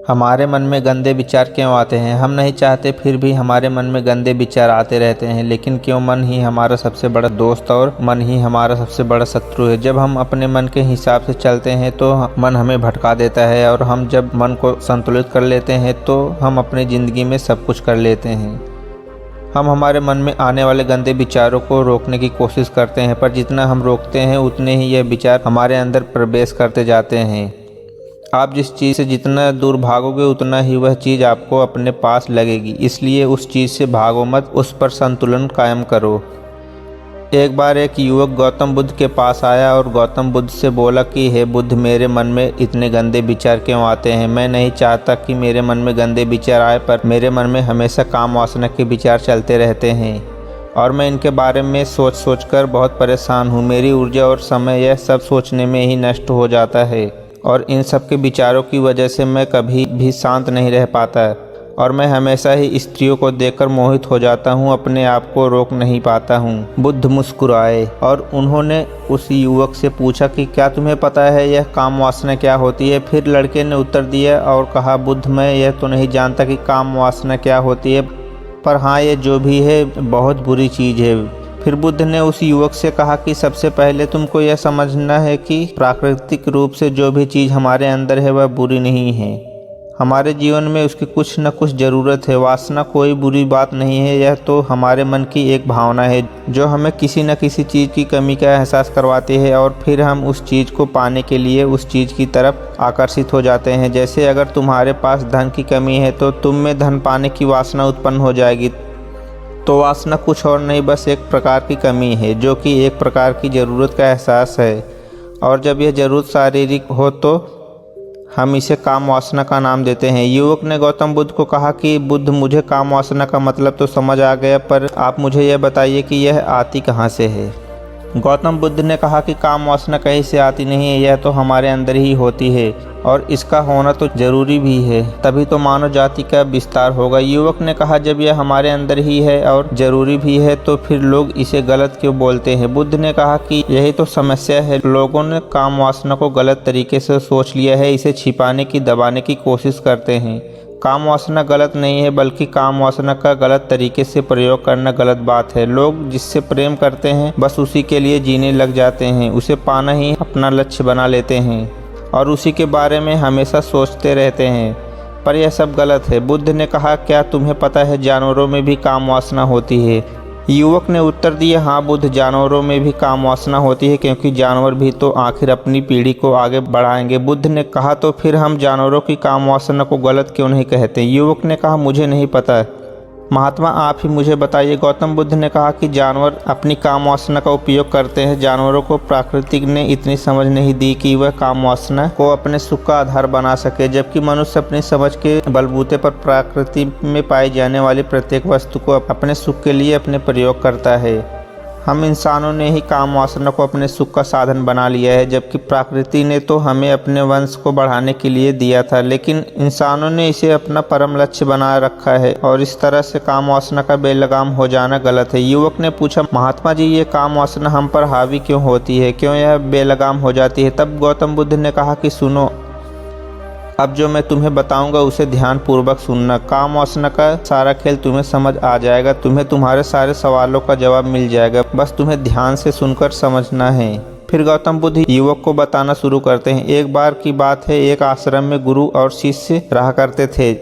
हमारे मन में गंदे विचार क्यों आते हैं? हम नहीं चाहते फिर भी हमारे मन में गंदे विचार आते रहते हैं। लेकिन क्यों मन ही हमारा सबसे बड़ा दोस्त और मन ही हमारा सबसे बड़ा शत्रु है। जब हम अपने मन के हिसाब से चलते हैं तो मन हमें भटका देता है, और हम जब मन को संतुलित कर लेते हैं तो हम अपनी ज़िंदगी में सब कुछ कर लेते हैं। हम हमारे मन में आने वाले गंदे विचारों को रोकने की कोशिश करते हैं, पर जितना हम रोकते हैं उतने ही यह विचार हमारे अंदर प्रवेश करते जाते हैं। आप जिस चीज़ से जितना दूर भागोगे उतना ही वह चीज़ आपको अपने पास लगेगी। इसलिए उस चीज़ से भागो मत, उस पर संतुलन कायम करो। एक बार एक युवक गौतम बुद्ध के पास आया और गौतम बुद्ध से बोला कि हे बुद्ध, मेरे मन में इतने गंदे विचार क्यों आते हैं? मैं नहीं चाहता कि मेरे मन में गंदे विचार आए, पर मेरे मन में हमेशा काम वासना के विचार चलते रहते हैं और मैं इनके बारे में सोच सोच कर बहुत परेशान हूँ। मेरी ऊर्जा और समय यह सब सोचने में ही नष्ट हो जाता है, और इन सब के विचारों की वजह से मैं कभी भी शांत नहीं रह पाता, और मैं हमेशा ही स्त्रियों को देखकर मोहित हो जाता हूँ, अपने आप को रोक नहीं पाता हूँ। बुद्ध मुस्कुराए और उन्होंने उस युवक से पूछा कि क्या तुम्हें पता है यह काम वासना क्या होती है? फिर लड़के ने उत्तर दिया और कहा, बुद्ध, मैं यह तो नहीं जानता कि काम वासना क्या होती है, पर हाँ, ये जो भी है बहुत बुरी चीज़ है। फिर बुद्ध ने उस युवक से कहा कि सबसे पहले तुमको यह समझना है कि प्राकृतिक रूप से जो भी चीज़ हमारे अंदर है वह बुरी नहीं है। हमारे जीवन में उसकी कुछ न कुछ ज़रूरत है। वासना कोई बुरी बात नहीं है, यह तो हमारे मन की एक भावना है जो हमें किसी न किसी चीज़ की कमी का एहसास करवाती है, और फिर हम उस चीज़ को पाने के लिए उस चीज़ की तरफ आकर्षित हो जाते हैं। जैसे अगर तुम्हारे पास धन की कमी है तो तुम में धन पाने की वासना उत्पन्न हो जाएगी। तो वासना कुछ और नहीं, बस एक प्रकार की कमी है, जो कि एक प्रकार की ज़रूरत का एहसास है, और जब यह ज़रूरत शारीरिक हो तो हम इसे काम वासना का नाम देते हैं। युवक ने गौतम बुद्ध को कहा कि बुद्ध, मुझे काम वासना का मतलब तो समझ आ गया, पर आप मुझे यह बताइए कि यह आती कहाँ से है? गौतम बुद्ध ने कहा कि काम वासना कहीं से आती नहीं है, यह तो हमारे अंदर ही होती है, और इसका होना तो जरूरी भी है, तभी तो मानव जाति का विस्तार होगा। युवक ने कहा, जब यह हमारे अंदर ही है और जरूरी भी है तो फिर लोग इसे गलत क्यों बोलते हैं? बुद्ध ने कहा कि यही तो समस्या है, लोगों ने काम वासना को गलत तरीके से सोच लिया है, इसे छिपाने की, दबाने की कोशिश करते हैं। काम वासना गलत नहीं है, बल्कि काम वासना का गलत तरीके से प्रयोग करना गलत बात है। लोग जिससे प्रेम करते हैं बस उसी के लिए जीने लग जाते हैं, उसे पाना ही अपना लक्ष्य बना लेते हैं और उसी के बारे में हमेशा सोचते रहते हैं, पर यह सब गलत है। बुद्ध ने कहा, क्या तुम्हें पता है जानवरों में भी काम वासना होती है? युवक ने उत्तर दिया, हाँ बुद्ध, जानवरों में भी काम वासना होती है, क्योंकि जानवर भी तो आखिर अपनी पीढ़ी को आगे बढ़ाएंगे। बुद्ध ने कहा, तो फिर हम जानवरों की काम वासना को गलत क्यों नहीं कहते? युवक ने कहा, मुझे नहीं पता, महात्मा आप ही मुझे बताइए। गौतम बुद्ध ने कहा कि जानवर अपनी काम वासना का उपयोग करते हैं। जानवरों को प्रकृति ने इतनी समझ नहीं दी कि वह काम वासना को अपने सुख का आधार बना सके, जबकि मनुष्य अपनी समझ के बलबूते पर प्रकृति में पाई जाने वाली प्रत्येक वस्तु को अपने सुख के लिए अपने प्रयोग करता है। हम इंसानों ने ही काम वासना को अपने सुख का साधन बना लिया है, जबकि प्रकृति ने तो हमें अपने वंश को बढ़ाने के लिए दिया था, लेकिन इंसानों ने इसे अपना परम लक्ष्य बना रखा है, और इस तरह से काम वासना का बेलगाम हो जाना गलत है। युवक ने पूछा, महात्मा जी, ये काम वासना हम पर हावी क्यों होती है, क्यों यह बेलगाम हो जाती है? तब गौतम बुद्ध ने कहा कि सुनो, अब जो मैं तुम्हें बताऊंगा उसे ध्यान पूर्वक सुनना। काम वासना का सारा खेल तुम्हें समझ आ जाएगा, तुम्हें तुम्हारे सारे सवालों का जवाब मिल जाएगा, बस तुम्हें ध्यान से सुनकर समझना है। फिर गौतम बुद्ध युवक को बताना शुरू करते हैं। एक बार की बात है, एक आश्रम में गुरु और शिष्य रहा करते थे,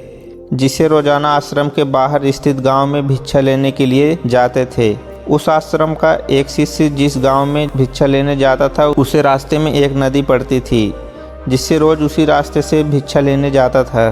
जिसे रोजाना आश्रम के बाहर स्थित गाँव में भिक्षा लेने के लिए जाते थे। उस आश्रम का एक शिष्य जिस गाँव में भिक्षा लेने जाता था, उसे रास्ते में एक नदी पड़ती थी, जिससे रोज उसी रास्ते से भिक्षा लेने जाता था।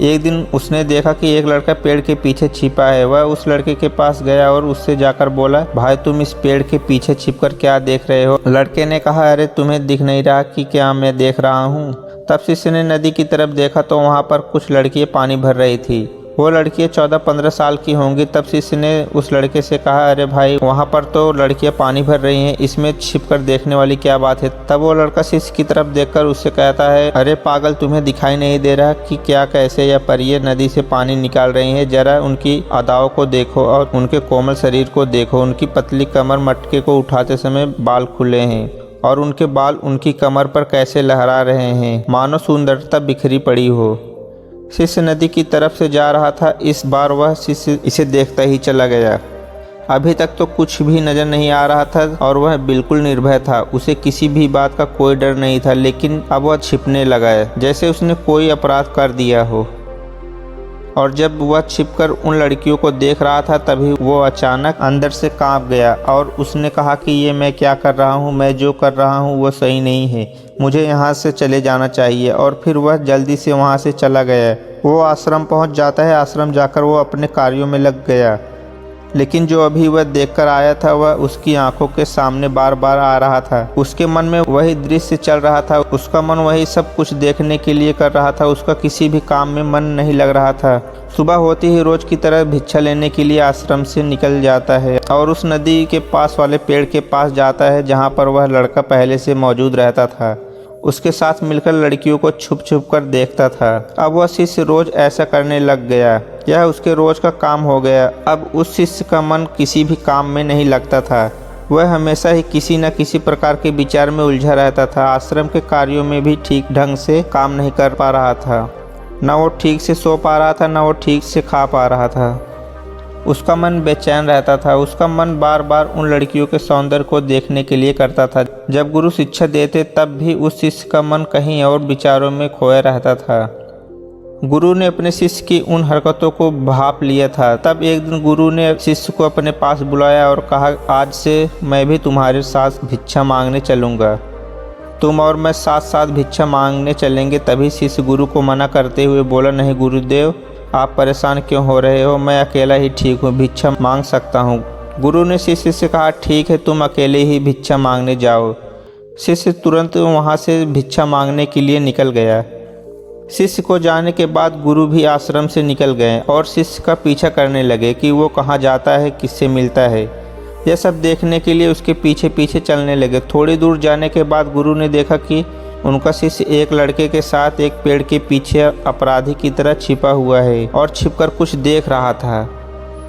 एक दिन उसने देखा कि एक लड़का पेड़ के पीछे छिपा है। वह उस लड़के के पास गया और उससे जाकर बोला, भाई तुम इस पेड़ के पीछे छिपकर क्या देख रहे हो? लड़के ने कहा, अरे तुम्हें दिख नहीं रहा कि क्या मैं देख रहा हूँ? तब शिष्य ने नदी की तरफ देखा तो वहाँ पर कुछ लड़कियाँ पानी भर रही थी। वो लड़कियाँ 14-15 साल की होंगी। तब शिष्य ने उस लड़के से कहा, अरे भाई, वहाँ पर तो लड़कियाँ पानी भर रही हैं, इसमें छिपकर देखने वाली क्या बात है? तब वो लड़का शिष्य की तरफ देखकर उससे कहता है, अरे पागल, तुम्हें दिखाई नहीं दे रहा कि क्या कैसे यह परियां नदी से पानी निकाल रही हैं? जरा उनकी अदाओं को देखो और उनके कोमल शरीर को देखो, उनकी पतली कमर, मटके को उठाते समय बाल खुले हैं, और उनके बाल उनकी कमर पर कैसे लहरा रहे हैं, मानो सुंदरता बिखरी पड़ी हो। शिष्य नदी की तरफ से जा रहा था। इस बार वह शिष्य इसे देखता ही चला गया। अभी तक तो कुछ भी नजर नहीं आ रहा था और वह बिल्कुल निर्भय था। उसे किसी भी बात का कोई डर नहीं था, लेकिन अब वह छिपने लगा है, जैसे उसने कोई अपराध कर दिया हो। और जब वह छिपकर उन लड़कियों को देख रहा था, तभी वो अचानक अंदर से कांप गया और उसने कहा कि ये मैं क्या कर रहा हूँ, मैं जो कर रहा हूँ वो सही नहीं है, मुझे यहाँ से चले जाना चाहिए। और फिर वह जल्दी से वहाँ से चला गया। वो आश्रम पहुँच जाता है। आश्रम जाकर वो अपने कार्यों में लग गया, लेकिन जो अभी वह देखकर आया था वह उसकी आंखों के सामने बार बार आ रहा था। उसके मन में वही दृश्य चल रहा था। उसका मन वही सब कुछ देखने के लिए कर रहा था। उसका किसी भी काम में मन नहीं लग रहा था। सुबह होते ही रोज की तरह भिक्षा लेने के लिए आश्रम से निकल जाता है और उस नदी के पास वाले पेड़ के पास जाता है जहाँ पर वह लड़का पहले से मौजूद रहता था। उसके साथ मिलकर लड़कियों को छुप छुप कर देखता था। अब वह शिष्य रोज ऐसा करने लग गया। यह उसके रोज का काम हो गया। अब उस शिष्य का मन किसी भी काम में नहीं लगता था। वह हमेशा ही किसी न किसी प्रकार के विचार में उलझा रहता था। आश्रम के कार्यों में भी ठीक ढंग से काम नहीं कर पा रहा था। न वो ठीक से सो पा रहा था, न वो ठीक से खा पा रहा था। उसका मन बेचैन रहता था। उसका मन बार बार उन लड़कियों के सौंदर्य को देखने के लिए करता था। जब गुरु शिक्षा देते तब भी उस शिष्य का मन कहीं और विचारों में खोया रहता था। गुरु ने अपने शिष्य की उन हरकतों को भांप लिया था। तब एक दिन गुरु ने शिष्य को अपने पास बुलाया और कहा, आज से मैं भी तुम्हारे साथ भिक्षा मांगने चलूँगा। तुम और मैं साथ साथ भिक्षा मांगने चलेंगे। तभी शिष्य गुरु को मना करते हुए बोला, नहीं गुरुदेव, आप परेशान क्यों हो रहे हो, मैं अकेला ही ठीक हूँ, भिक्षा मांग सकता हूँ। गुरु ने शिष्य से कहा, ठीक है, तुम अकेले ही भिक्षा मांगने जाओ। शिष्य तुरंत वहाँ से भिक्षा मांगने के लिए निकल गया। शिष्य को जाने के बाद गुरु भी आश्रम से निकल गए और शिष्य का पीछा करने लगे कि वो कहाँ जाता है, किससे मिलता है। यह सब देखने के लिए उसके पीछे पीछे चलने लगे। थोड़ी दूर जाने के बाद गुरु ने देखा कि उनका शिष्य एक लड़के के साथ एक पेड़ के पीछे अपराधी की तरह छिपा हुआ है और छिपकर कुछ देख रहा था।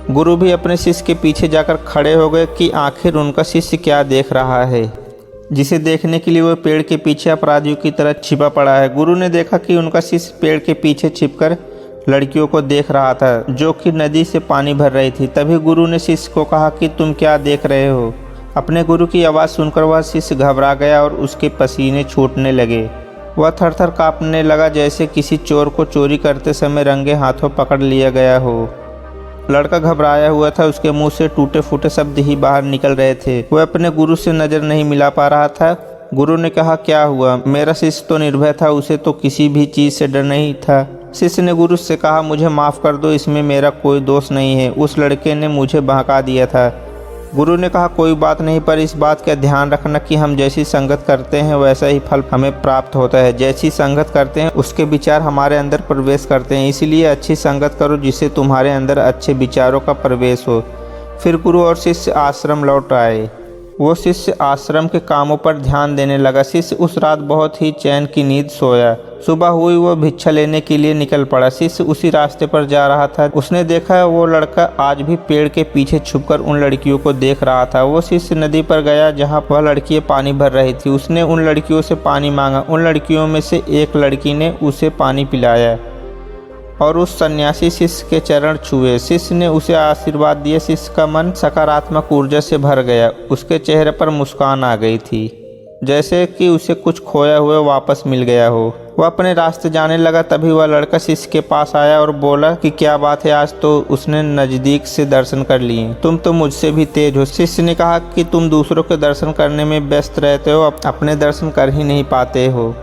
गुरु भी अपने शिष्य के पीछे जाकर खड़े हो गए कि आखिर उनका शिष्य क्या देख रहा है, जिसे देखने के लिए वह पेड़ के पीछे अपराधियों की तरह छिपा पड़ा है। गुरु ने देखा कि उनका शिष्य पेड़ के पीछे छिपकर लड़कियों को देख रहा था, जो कि नदी से पानी भर रही थी। तभी गुरु ने शिष्य को कहा कि तुम क्या देख रहे हो। अपने गुरु की आवाज़ सुनकर वह शिष्य घबरा गया और उसके पसीने छूटने लगे। वह थर थर काँपने लगा, जैसे किसी चोर को चोरी करते समय रंगे हाथों पकड़ लिया गया हो। लड़का घबराया हुआ था। उसके मुंह से टूटे फूटे शब्द ही बाहर निकल रहे थे। वह अपने गुरु से नज़र नहीं मिला पा रहा था। गुरु ने कहा, क्या हुआ? मेरा शिष्य तो निर्भय था, उसे तो किसी भी चीज़ से डर नहीं था। शिष्य ने गुरु से कहा, मुझे माफ़ कर दो, इसमें मेरा कोई दोष नहीं है, उस लड़के ने मुझे बहका दिया था। गुरु ने कहा, कोई बात नहीं, पर इस बात का ध्यान रखना कि हम जैसी संगत करते हैं वैसा ही फल हमें प्राप्त होता है। जैसी संगत करते हैं उसके विचार हमारे अंदर प्रवेश करते हैं, इसलिए अच्छी संगत करो जिससे तुम्हारे अंदर अच्छे विचारों का प्रवेश हो। फिर गुरु और शिष्य आश्रम लौट आए। वो शिष्य आश्रम के कामों पर ध्यान देने लगा। शिष्य उस रात बहुत ही चैन की नींद सोया। सुबह हुई, वो भिक्षा लेने के लिए निकल पड़ा। शिष्य उसी रास्ते पर जा रहा था। उसने देखा वो लड़का आज भी पेड़ के पीछे छुपकर उन लड़कियों को देख रहा था। वो शिष्य नदी पर गया जहाँ वह लड़कियाँ पानी भर रही थी। उसने उन लड़कियों से पानी मांगा। उन लड़कियों में से एक लड़की ने उसे पानी पिलाया और उस सन्यासी शिष्य के चरण छुए। शिष्य ने उसे आशीर्वाद दिया। शिष्य का मन सकारात्मक ऊर्जा से भर गया। उसके चेहरे पर मुस्कान आ गई थी, जैसे कि उसे कुछ खोया हुआ वापस मिल गया हो। वह अपने रास्ते जाने लगा। तभी वह लड़का शिष्य के पास आया और बोला कि क्या बात है, आज तो उसने नज़दीक से दर्शन कर लिए, तुम तो मुझसे भी तेज हो। शिष्य ने कहा कि तुम दूसरों के दर्शन करने में व्यस्त रहते हो, अपने दर्शन कर ही नहीं पाते हो।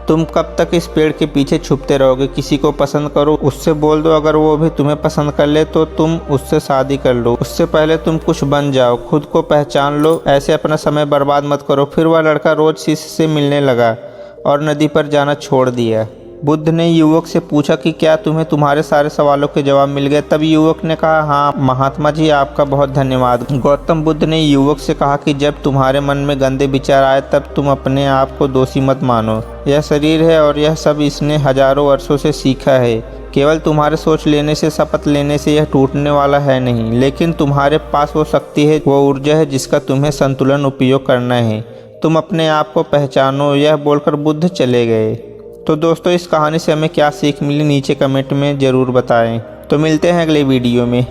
तुम कब तक इस पेड़ के पीछे छुपते रहोगे? किसी को पसंद करो, उससे बोल दो, अगर वो भी तुम्हें पसंद कर ले तो तुम उससे शादी कर लो। उससे पहले तुम कुछ बन जाओ, खुद को पहचान लो, ऐसे अपना समय बर्बाद मत करो। फिर वह लड़का रोज शिष्य से मिलने लगा और नदी पर जाना छोड़ दिया। बुद्ध ने युवक से पूछा कि क्या तुम्हें तुम्हारे सारे सवालों के जवाब मिल गए? तब युवक ने कहा, हाँ महात्मा जी, आपका बहुत धन्यवाद। गौतम बुद्ध ने युवक से कहा कि जब तुम्हारे मन में गंदे विचार आए तब तुम अपने आप को दोषी मत मानो। यह शरीर है और यह सब इसने हजारों वर्षों से सीखा है। केवल तुम्हारे सोच लेने से, शपथ लेने से यह टूटने वाला है नहीं, लेकिन तुम्हारे पास वो शक्ति है, वो ऊर्जा है जिसका तुम्हें संतुलन उपयोग करना है। तुम अपने आप को पहचानो, यह बोलकर बुद्ध चले गए। तो दोस्तों, इस कहानी से हमें क्या सीख मिली नीचे कमेंट में ज़रूर बताएं। तो मिलते हैं अगले वीडियो में।